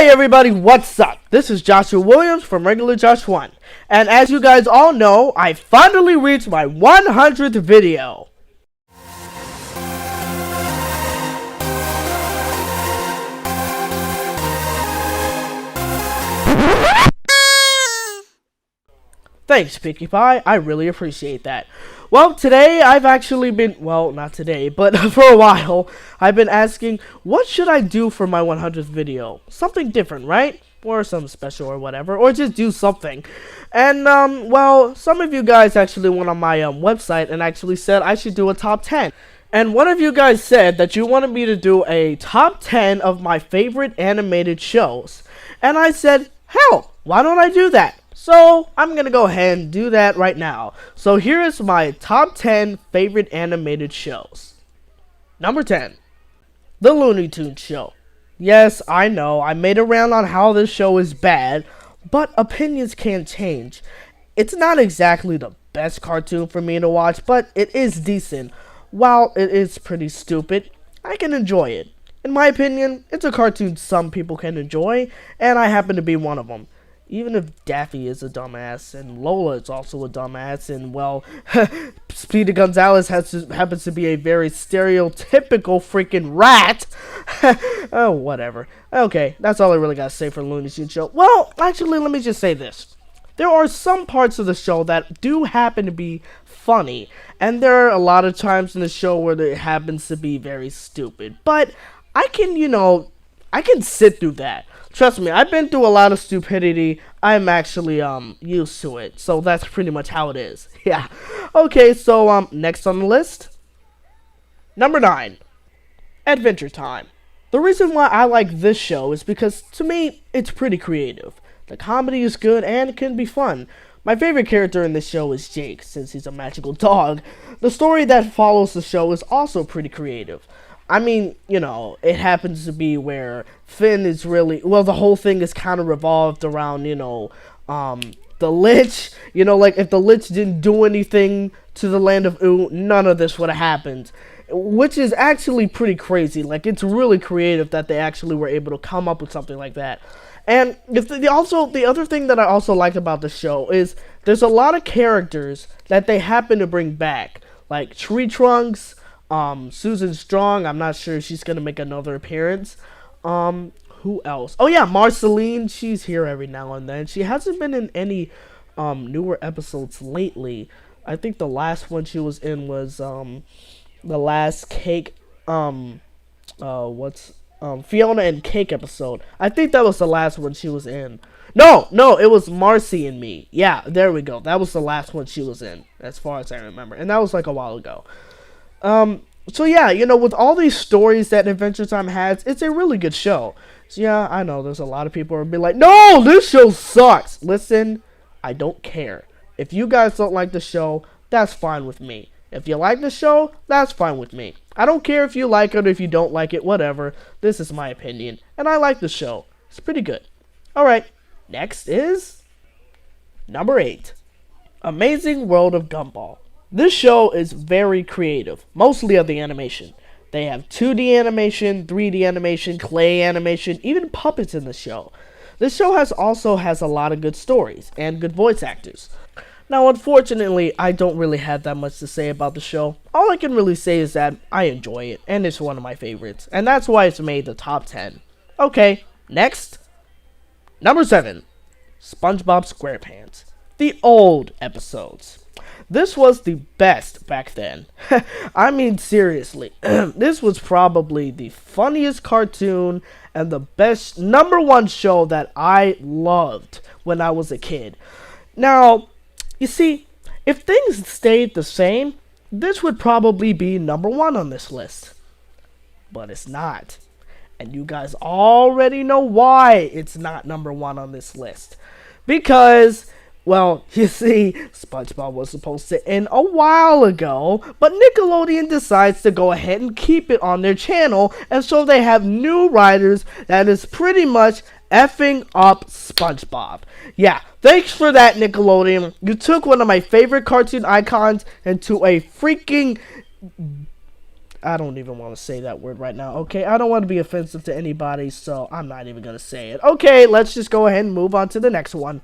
Hey everybody, what's up? This is Joshua Williams from Regular Josh 1. And as you guys all know, I finally reached my 100th video. Thanks, Pinkie Pie. I really appreciate that. Well, today I've actually been, well, not today, but for a while, I've been asking, what should I do for my 100th video? Something different, right? Or something special or whatever, or just do something. And, well, some of you guys actually went on my website and actually said I should do a top 10. And one of you guys said that you wanted me to do a top 10 of my favorite animated shows. And I said, hell, why don't I do that? So, I'm gonna go ahead and do that right now. So, here is my top 10 favorite animated shows. Number 10. The Looney Tunes Show. Yes, I know, I made a round on how this show is bad, but opinions can change. It's not exactly the best cartoon for me to watch, but it is decent. While it is pretty stupid, I can enjoy it. In my opinion, it's a cartoon some people can enjoy, and I happen to be one of them. Even if Daffy is a dumbass, and Lola is also a dumbass, and, well, Speedy Gonzales happens to be a very stereotypical freaking rat. Oh, whatever. Okay, that's all I really gotta say for the Looney Tunes Show. Well, actually, let me just say this. There are some parts of the show that do happen to be funny, and there are a lot of times in the show where it happens to be very stupid. But I can, I can sit through that. Trust me, I've been through a lot of stupidity. I'm actually, used to it. So that's pretty much how it is. Yeah. Okay, so, next on the list. Number 9. Adventure Time. The reason why I like this show is because, to me, it's pretty creative. The comedy is good and it can be fun. My favorite character in this show is Jake, since he's a magical dog. The story that follows the show is also pretty creative. I mean, it happens to be where Finn is really, well, the whole thing is kind of revolved around, the Lich. Like, if the Lich didn't do anything to the land of Ooo, none of this would have happened. Which is actually pretty crazy. Like, it's really creative that they actually were able to come up with something like that. And the other thing that I also liked about the show is there's a lot of characters that they happen to bring back. Like Tree Trunks, Susan Strong, I'm not sure if she's gonna make another appearance. Who else? Oh yeah, Marceline, she's here every now and then. She hasn't been in any newer episodes lately. I think the last one she was in was the last Cake Fiona and Cake episode. I think that was the last one she was in. No, it was Marcy and Me. Yeah, there we go. That was the last one she was in, as far as I remember. And that was like a while ago. So yeah, with all these stories that Adventure Time has, it's a really good show. So yeah, I know there's a lot of people who will be like, no, this show sucks. Listen, I don't care. If you guys don't like the show, that's fine with me. If you like the show, that's fine with me. I don't care if you like it or if you don't like it, whatever. This is my opinion, and I like the show. It's pretty good. Alright, next is number 8. Amazing World of Gumball. This show is very creative, mostly of the animation. They have 2D animation, 3D animation, clay animation, even puppets in the show. This show also has a lot of good stories and good voice actors. Now, unfortunately, I don't really have that much to say about the show. All I can really say is that I enjoy it, and it's one of my favorites, and that's why it's made the top 10. Okay, next. Number 7. SpongeBob SquarePants. The old episodes. This was the best back then. I mean, seriously. This was probably the funniest cartoon and the best #1 show that I loved when I was a kid. Now, you see, if things stayed the same, this would probably be #1 on this list. But it's not. And you guys already know why it's not #1 on this list. Because, well, you see, SpongeBob was supposed to end a while ago, but Nickelodeon decides to go ahead and keep it on their channel, and so they have new writers that is pretty much effing up SpongeBob. Yeah, thanks for that, Nickelodeon. You took one of my favorite cartoon icons into a freaking I don't even want to say that word right now, okay? I don't want to be offensive to anybody, so I'm not even going to say it. Okay, let's just go ahead and move on to the next one.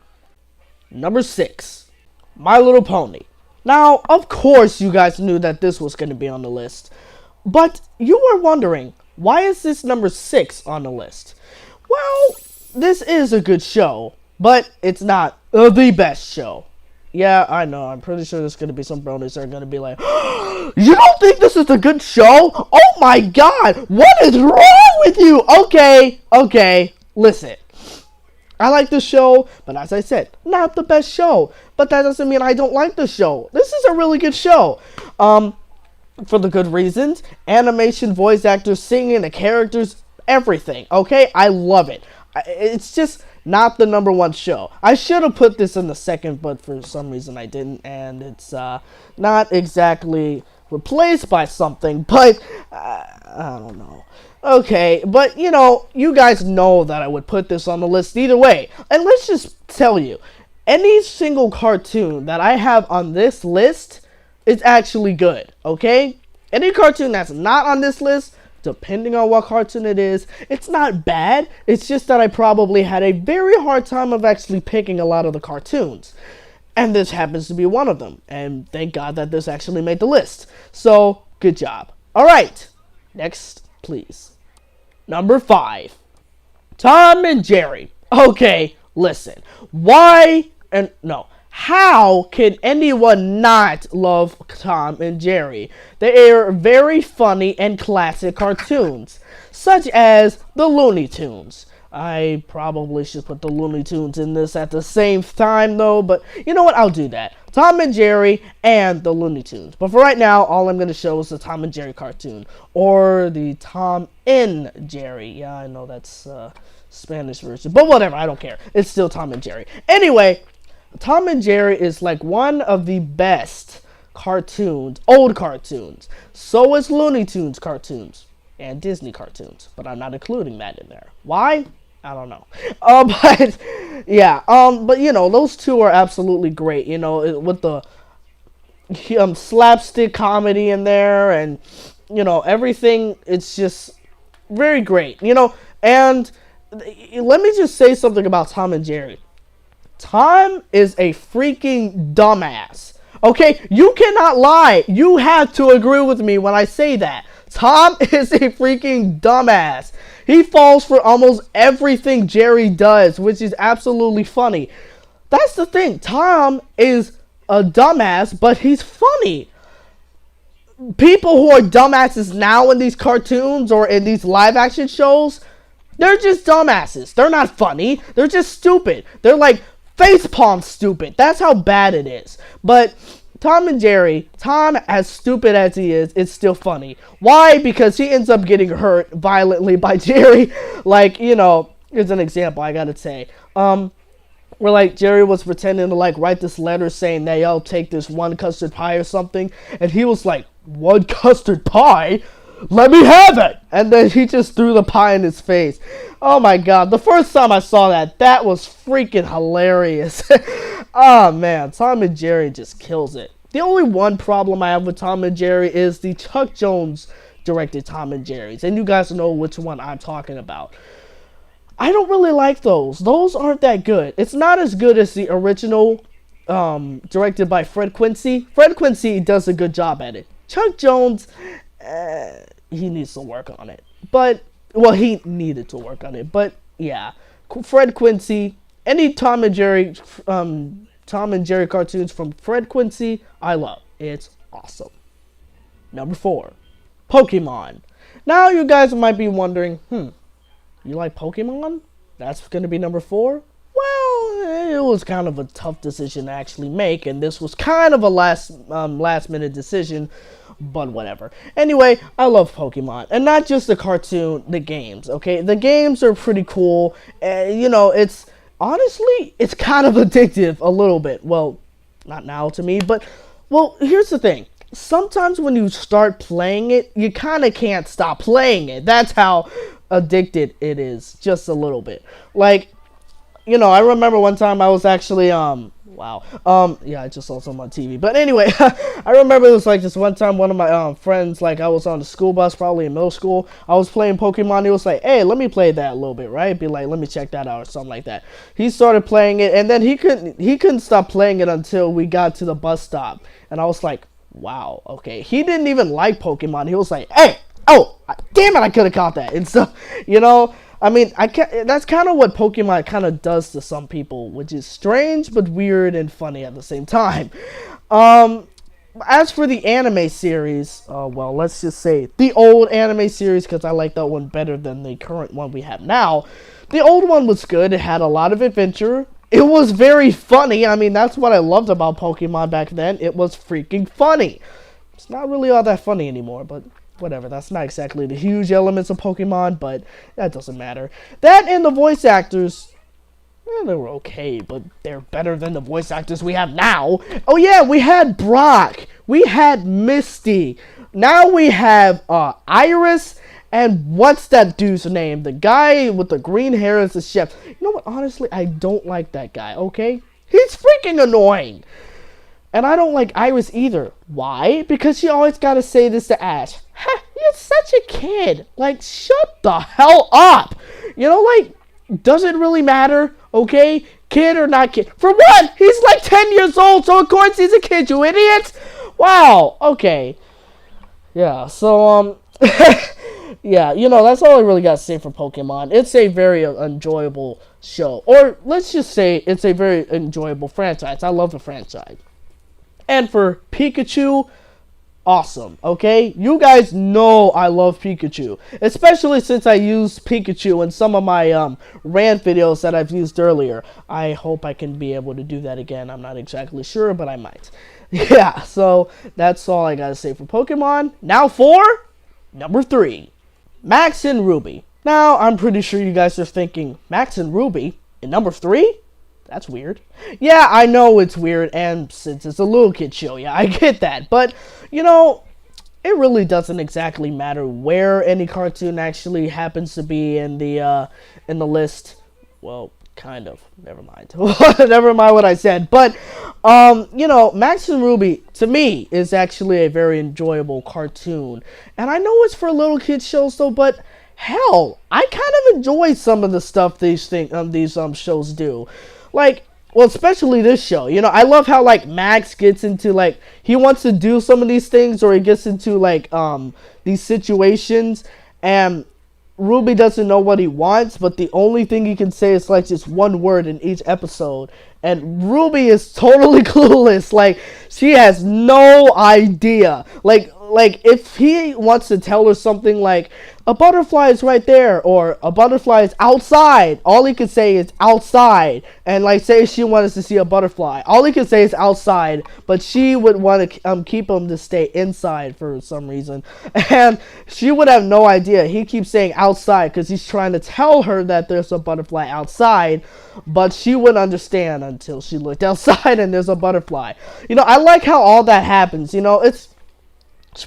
Number 6, My Little Pony. Now, of course you guys knew that this was going to be on the list, but you were wondering, why is this number 6 on the list? Well, this is a good show, but it's not the best show. Yeah, I know. I'm pretty sure there's going to be some bronies that are going to be like, you don't think this is a good show? Oh my god, what is wrong with you? Okay, listen. I like the show, but as I said, not the best show. But that doesn't mean I don't like the show. This is a really good show. For the good reasons. Animation, voice actors, singing, the characters, everything. Okay, I love it. It's just not the number 1 show. I should have put this in the second, but for some reason I didn't, and it's not exactly replaced by something, but I don't know. Okay, but you know, you guys know that I would put this on the list either way. And let's just tell you, any single cartoon that I have on this list is actually good, okay? Any cartoon that's not on this list, depending on what cartoon it is, it's not bad. It's just that I probably had a very hard time of actually picking a lot of the cartoons. And this happens to be one of them. And thank God that this actually made the list. So, good job. Alright, next, please. Number 5, Tom and Jerry. Okay, listen. How can anyone not love Tom and Jerry? They are very funny and classic cartoons, such as the Looney Tunes. I probably should put the Looney Tunes in this at the same time, though, but you know what? I'll do that. Tom and Jerry and the Looney Tunes. But for right now, all I'm going to show is the Tom and Jerry cartoon, or the Tom and Jerry. Yeah, I know that's Spanish version, but whatever, I don't care. It's still Tom and Jerry. Anyway, Tom and Jerry is like one of the best cartoons, old cartoons. So is Looney Tunes cartoons and Disney cartoons, but I'm not including that in there. Why? I don't know. But yeah, but you know, those two are absolutely great. You know, with the slapstick comedy in there, and you know, everything. It's just very great. You know, and let me just say something about Tom and Jerry. Tom is a freaking dumbass. Okay, you cannot lie. You have to agree with me when I say that. Tom is a freaking dumbass. He falls for almost everything Jerry does, which is absolutely funny. That's the thing. Tom is a dumbass, but he's funny. People who are dumbasses now in these cartoons or in these live action shows, they're just dumbasses. They're not funny. They're just stupid. They're like facepalm stupid. That's how bad it is. But Tom and Jerry, Tom, as stupid as he is still funny. Why? Because he ends up getting hurt violently by Jerry. Like, you know, here's an example I gotta say. Where, like, Jerry was pretending to, like, write this letter saying that, yo, take this one custard pie or something. And he was like, one custard pie? Let me have it! And then he just threw the pie in his face. Oh my god, the first time I saw that, that was freaking hilarious. Oh man, Tom and Jerry just kills it. The only one problem I have with Tom and Jerry is the Chuck Jones directed Tom and Jerry's. And you guys know which one I'm talking about. I don't really like those. Those aren't that good. It's not as good as the original directed by Fred Quincy. Fred Quincy does a good job at it. Chuck Jones, he needs to work on it. But, well, he needed to work on it. But, yeah. Fred Quincy, any Tom and Jerry cartoons from Fred Quincy, I love. It's awesome. Number 4, Pokemon. Now, you guys might be wondering, you like Pokemon? That's going to be number 4? Well, it was kind of a tough decision to actually make, and this was kind of a last minute decision, but whatever. Anyway, I love Pokemon, and not just the cartoon, the games, okay? The games are pretty cool, and, you know, it's, honestly, it's kind of addictive a little bit. Well, not now to me, but, well, here's the thing. Sometimes when you start playing it, you kind of can't stop playing it. That's how addicted it is, just a little bit. Like, you know, I remember one time I was actually Wow. Yeah, I just saw some on TV. But anyway, I remember it was like this one time, one of my friends, like I was on the school bus, probably in middle school. I was playing Pokemon. He was like, "Hey, let me play that a little bit, right?" Be like, "Let me check that out," or something like that. He started playing it, and then he couldn't stop playing it until we got to the bus stop. And I was like, "Wow, okay." He didn't even like Pokemon. He was like, "Hey, oh, damn it, I could have caught that." And so, you know. I mean, that's kind of what Pokemon kind of does to some people, which is strange but weird and funny at the same time. As for the anime series, well, let's just say the old anime series, because I like that one better than the current one we have now. The old one was good. It had a lot of adventure. It was very funny. I mean, that's what I loved about Pokemon back then. It was freaking funny. It's not really all that funny anymore, but whatever, that's not exactly the huge elements of Pokemon, but that doesn't matter. That and the voice actors, they were okay, but they're better than the voice actors we have now. Oh yeah, we had Brock, we had Misty, now we have Iris, and what's that dude's name? The guy with the green hair is the chef. You know what, honestly, I don't like that guy, okay? He's freaking annoying. And I don't like Iris either. Why? Because she always gotta say this to Ash. Ha, you're such a kid. Like, shut the hell up. You know, like, does it really matter? Okay? Kid or not kid? For what? He's like 10 years old, so of course he's a kid, you idiot. Wow. Okay. Yeah, so, yeah, you know, that's all I really gotta say for Pokemon. It's a very enjoyable show. Or, let's just say it's a very enjoyable franchise. I love the franchise. And for Pikachu, awesome, okay? You guys know I love Pikachu, especially since I used Pikachu in some of my rant videos that I've used earlier. I hope I can be able to do that again. I'm not exactly sure, but I might. Yeah, so that's all I gotta say for Pokemon. Now for number 3, Max and Ruby. Now, I'm pretty sure you guys are thinking, Max and Ruby in number 3? That's weird. Yeah, I know it's weird, and since it's a little kid show, yeah, I get that. But, you know, it really doesn't exactly matter where any cartoon actually happens to be in the list. Well, kind of. Never mind. Never mind what I said. But, you know, Max and Ruby, to me, is actually a very enjoyable cartoon. And I know it's for little kid shows, though, but hell, I kind of enjoy some of the stuff these shows do. Like, well, especially this show. You know, I love how, like, Max gets into, like, he wants to do some of these things, or he gets into, like, these situations, and Ruby doesn't know what he wants, but the only thing he can say is, like, just one word in each episode. And Ruby is totally clueless. Like, she has no idea. Like, if he wants to tell her something like, a butterfly is right there, or a butterfly is outside, all he could say is outside. And, like, say she wanted to see a butterfly, all he could say is outside, but she would want to keep him to stay inside for some reason. And she would have no idea. He keeps saying outside because he's trying to tell her that there's a butterfly outside, but she wouldn't understand until she looked outside and there's a butterfly. You know, I like how all that happens. You know, it's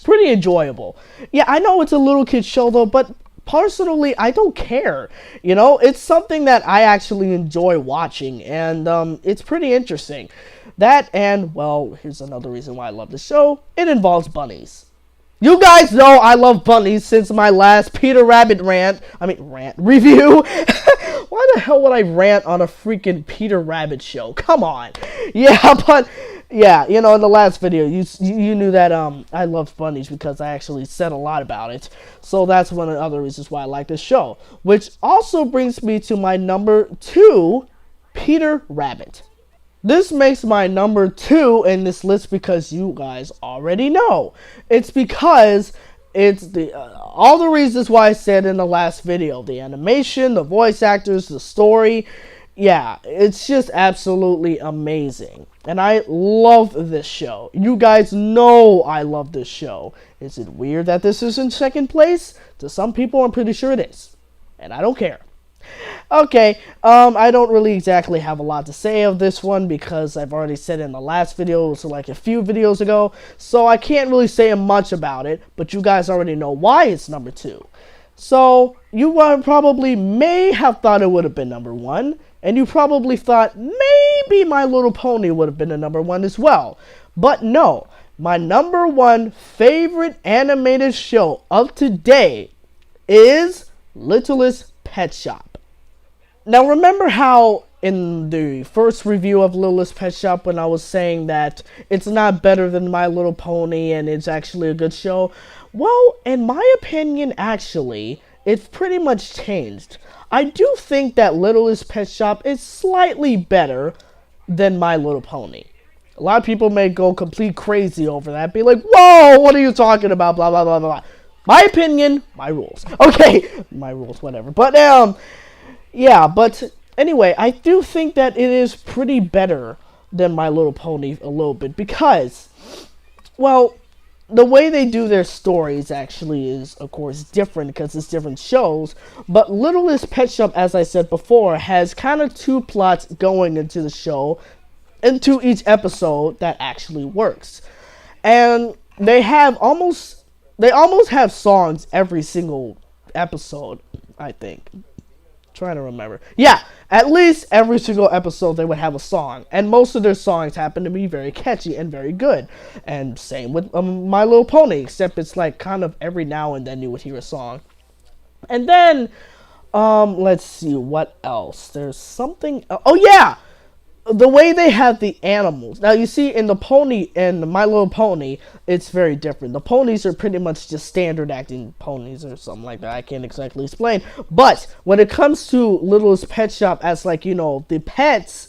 pretty enjoyable. Yeah, I know it's a little kid show though, but personally, I don't care. You know, it's something that I actually enjoy watching, and it's pretty interesting. That, and, well, here's another reason why I love the show. It involves bunnies. You guys know I love bunnies since my last Peter Rabbit review. Why the hell would I rant on a freaking Peter Rabbit show? Come on. Yeah, but yeah, you know, in the last video, you knew that I loved bunnies because I actually said a lot about it. So that's one of the other reasons why I like this show. Which also brings me to my number 2, Peter Rabbit. This makes my number 2 in this list because you guys already know. It's because it's all the reasons why I said in the last video. The animation, the voice actors, the story. Yeah, it's just absolutely amazing. And I love this show. You guys know I love this show. Is it weird that this is in second place? To some people, I'm pretty sure it is. And I don't care. Okay, I don't really exactly have a lot to say of this one because I've already said in the last video, so like a few videos ago, so I can't really say much about it, but you guys already know why it's number 2. So, you probably may have thought it would have been number 1, and you probably thought maybe maybe My Little Pony would have been a number one as well. But no, my number one favorite animated show of today is Littlest Pet Shop. Now remember how in the first review of Littlest Pet Shop when I was saying that it's not better than My Little Pony and it's actually a good show? Well, in my opinion, actually, it's pretty much changed. I do think that Littlest Pet Shop is slightly better than My Little Pony. A lot of people may go complete crazy over that, be like, whoa, what are you talking about, blah, blah, blah, blah. My opinion, my rules. Okay, my rules, whatever. But, yeah, but anyway, I do think that it is pretty better than My Little Pony a little bit because, well, the way they do their stories actually is, of course, different because it's different shows. But Littlest Pet Shop, as I said before, has kind of two plots going into the show, into each episode that actually works. And they almost have songs every single episode, I think. Trying to remember. Yeah, at least every single episode they would have a song, and most of their songs happen to be very catchy and very good. And same with My Little Pony, except it's like kind of every now and then you would hear a song. And then let's see what else. There's something. Oh yeah, the way they have the animals. Now you see in My Little Pony, it's very different. The ponies are pretty much just standard acting ponies or something like that. I can't exactly explain. But when it comes to Littlest Pet Shop as like, the pets,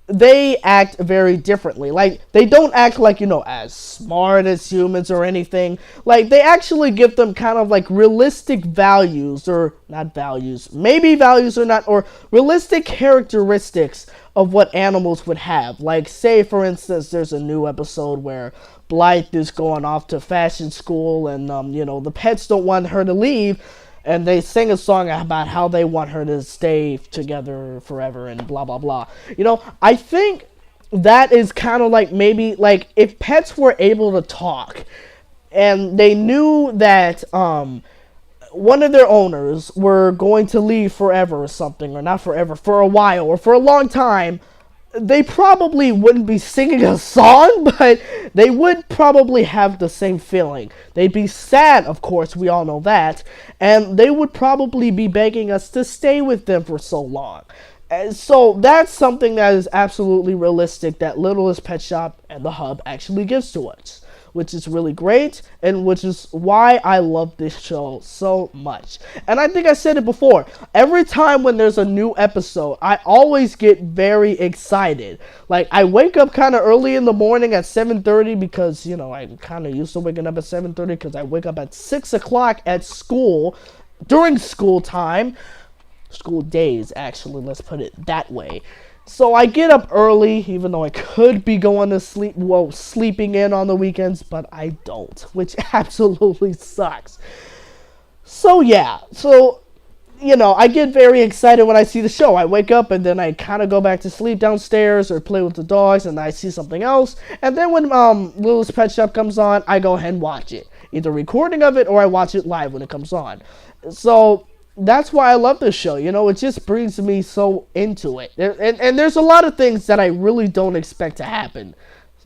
they act very differently. Like, they don't act like, as smart as humans or anything. Like, they actually give them kind of like realistic values, or not values, maybe values or not, or realistic characteristics of what animals would have. Like, say, for instance, there's a new episode where Blythe is going off to fashion school and, the pets don't want her to leave. And they sing a song about how they want her to stay together forever and blah, blah, blah. I think that is kind of like maybe, like, if pets were able to talk and they knew that one of their owners were going to leave forever or something, or not forever, for a while or for a long time, they probably wouldn't be singing a song, but they would probably have the same feeling. They'd be sad, of course, we all know that, and they would probably be begging us to stay with them for so long. And so that's something that is absolutely realistic that Littlest Pet Shop and the Hub actually gives to us, which is really great, and which is why I love this show so much. And I think I said it before, every time when there's a new episode, I always get very excited. Like, I wake up kind of early in the morning at 7:30 because, I'm kind of used to waking up at 7:30 because I wake up at 6 o'clock at school, during school time. School days, actually, let's put it that way. So I get up early, even though I could be going to sleep, sleeping in on the weekends, but I don't, which absolutely sucks. So yeah, I get very excited when I see the show. I wake up and then I kind of go back to sleep downstairs or play with the dogs, and I see something else. And then when Littlest Pet Shop comes on, I go ahead and watch it. Either recording of it or I watch it live when it comes on. So that's why I love this show. It just brings me so into it. And there's a lot of things that I really don't expect to happen.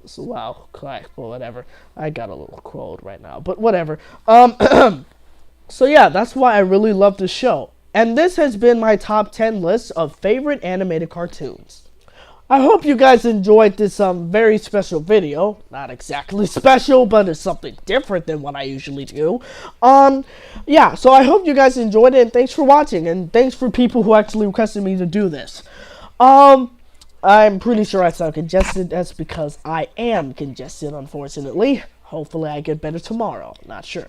So, wow, but whatever. I got a little cold right now, but whatever. So yeah, that's why I really love this show. And this has been my top 10 list of favorite animated cartoons. I hope you guys enjoyed this very special video. Not exactly special, but it's something different than what I usually do. Yeah, so I hope you guys enjoyed it, and thanks for watching, and thanks for people who actually requested me to do this. I'm pretty sure I sound congested. That's because I am congested, unfortunately. Hopefully I get better tomorrow. Not sure.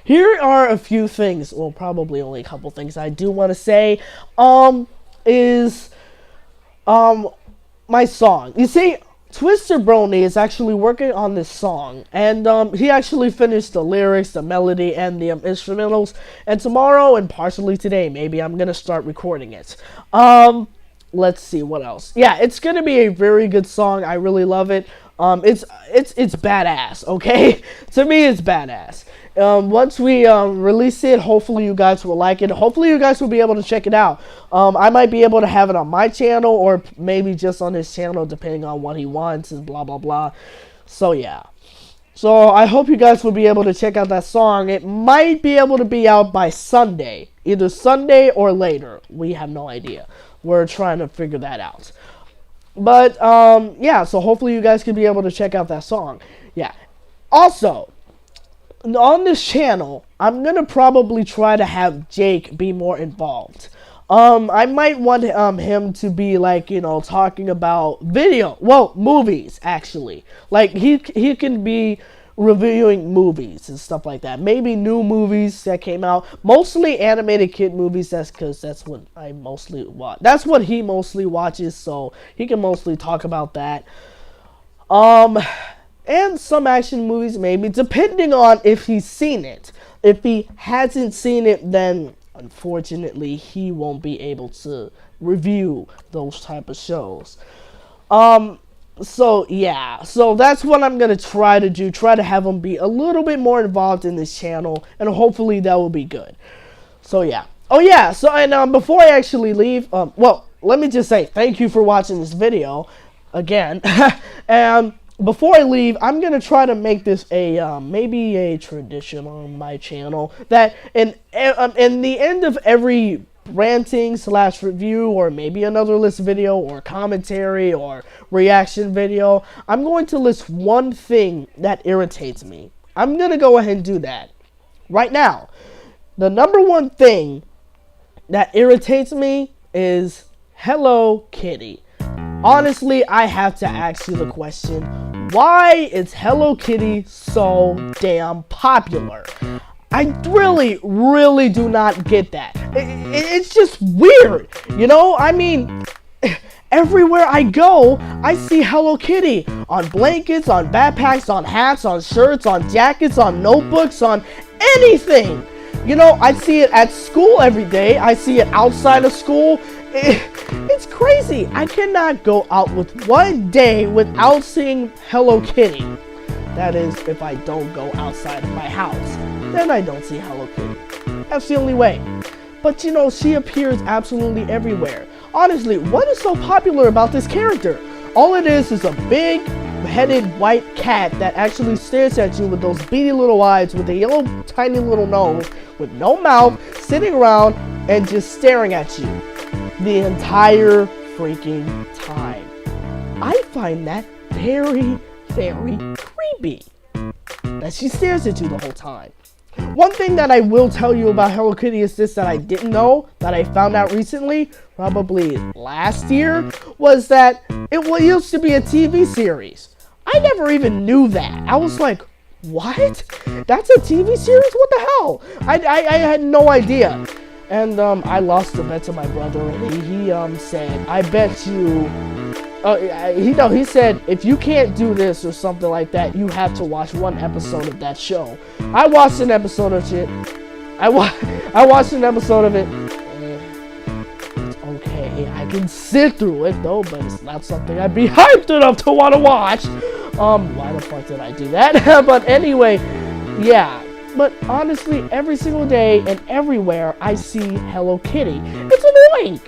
Here are a few things, well, probably only a couple things I do want to say, my song. You see, Twister Brony is actually working on this song, and he actually finished the lyrics, the melody, and the instrumentals, and tomorrow, and partially today, maybe I'm gonna start recording it. Let's see, what else? Yeah, it's gonna be a very good song. I really love it. It's badass, okay? To me, it's badass. Once we release it, hopefully you guys will like it. Hopefully you guys will be able to check it out. I might be able to have it on my channel or maybe just on his channel, depending on what he wants and blah blah blah. So yeah. So I hope you guys will be able to check out that song. It might be able to be out by Sunday, either Sunday or later. We have no idea. We're trying to figure that out. But yeah, so hopefully you guys can be able to check out that song. Yeah. Also, on this channel, I'm gonna probably try to have Jake be more involved. I might want him to be like, you know, talking about movies actually. Like he can be reviewing movies and stuff like that. Maybe new movies that came out, mostly animated kid movies. That's what I mostly watch. That's what he mostly watches, so he can mostly talk about that. And some action movies maybe, depending on if he's seen it. If he hasn't seen it, then unfortunately he won't be able to review those type of shows. So yeah, so that's what I'm gonna try to do. Try to have him be a little bit more involved in this channel, and hopefully that will be good. So yeah. Oh yeah. So and before I actually leave, well, let me just say thank you for watching this video again. And before I leave, I'm gonna try to make this a maybe a tradition on my channel that in the end of every ranting / review, or maybe another list video or commentary or reaction video, I'm going to list one thing that irritates me. I'm gonna go ahead and do that right now. The number one thing that irritates me is Hello Kitty. Honestly, I have to ask you the question, why is Hello Kitty so damn popular? I really do not get that. It's just weird, you know? I mean, everywhere I go, I see Hello Kitty on blankets, on backpacks, on hats, on shirts, on jackets, on notebooks, on anything. You know, I see it at school every day. I see it outside of school. It's crazy. I cannot go out with one day without seeing Hello Kitty. That is, if I don't go outside of my house, then I don't see Hello Kitty. That's the only way. But you know, she appears absolutely everywhere. Honestly, what is so popular about this character? All it is a big-headed white cat that actually stares at you with those beady little eyes, with a yellow tiny little nose, with no mouth, sitting around and just staring at you the entire freaking time. I find that very creepy that she stares at you the whole time. One thing that I will tell you about Hello Kitty is this, that I didn't know, that I found out recently, probably last year, was that it used to be a TV series. I never even knew that. I was like, what? That's a TV series? What the hell? I had no idea. And I lost a bet to my brother, and he said, I bet you... he said, if you can't do this or something like that, you have to watch one episode of that show. I watched an episode of it. I watched an episode of it. It's okay. I can sit through it though, but it's not something I'd be hyped enough to want to watch. Why the fuck did I do that? But anyway, yeah. But honestly, every single day and everywhere I see Hello Kitty. It's annoying.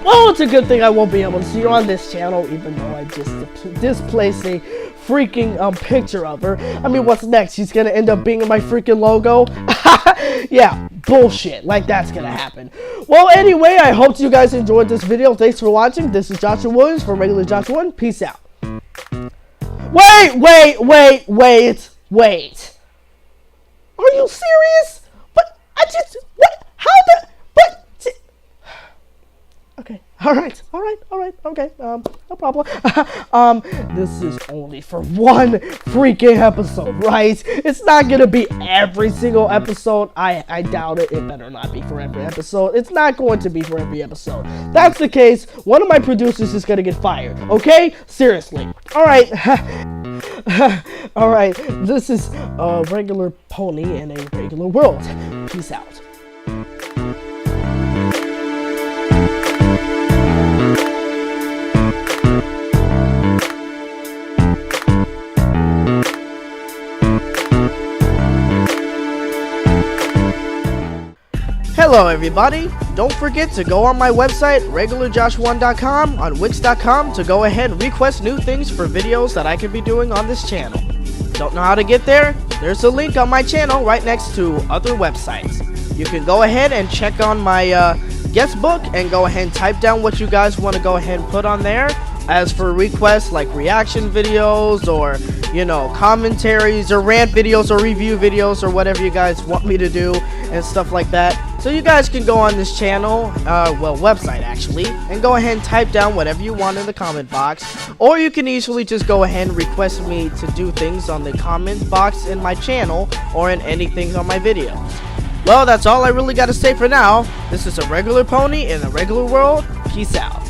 Well, it's a good thing I won't be able to see her on this channel, even though I just displaced a freaking picture of her. I mean, what's next? She's gonna end up being in my freaking logo? Yeah, bullshit. Like, that's gonna happen. Well, anyway, I hope you guys enjoyed this video. Thanks for watching. This is Joshua Williams from Regular Joshua 1. Peace out. Wait. Are you serious? But what? How the, okay. Alright, okay, no problem. This is only for one freaking episode, right? It's not gonna be every single episode. I doubt it. It better not be for every episode. It's not going to be for every episode. That's the case, one of my producers is gonna get fired, okay? Seriously. Alright. Alright, this is a regular pony in a regular world. Peace out. Hello everybody! Don't forget to go on my website, regularjosh1.com, on wix.com to go ahead and request new things for videos that I can be doing on this channel. Don't know how to get there? There's a link on my channel right next to other websites. You can go ahead and check on my guest book and go ahead and type down what you guys want to go ahead and put on there. As for requests like reaction videos or, you know, commentaries or rant videos or review videos or whatever you guys want me to do and stuff like that. So you guys can go on this channel, website actually, and go ahead and type down whatever you want in the comment box. Or you can easily just go ahead and request me to do things on the comment box in my channel or in anything on my videos. Well, that's all I really got to say for now. This is a regular pony in a regular world. Peace out.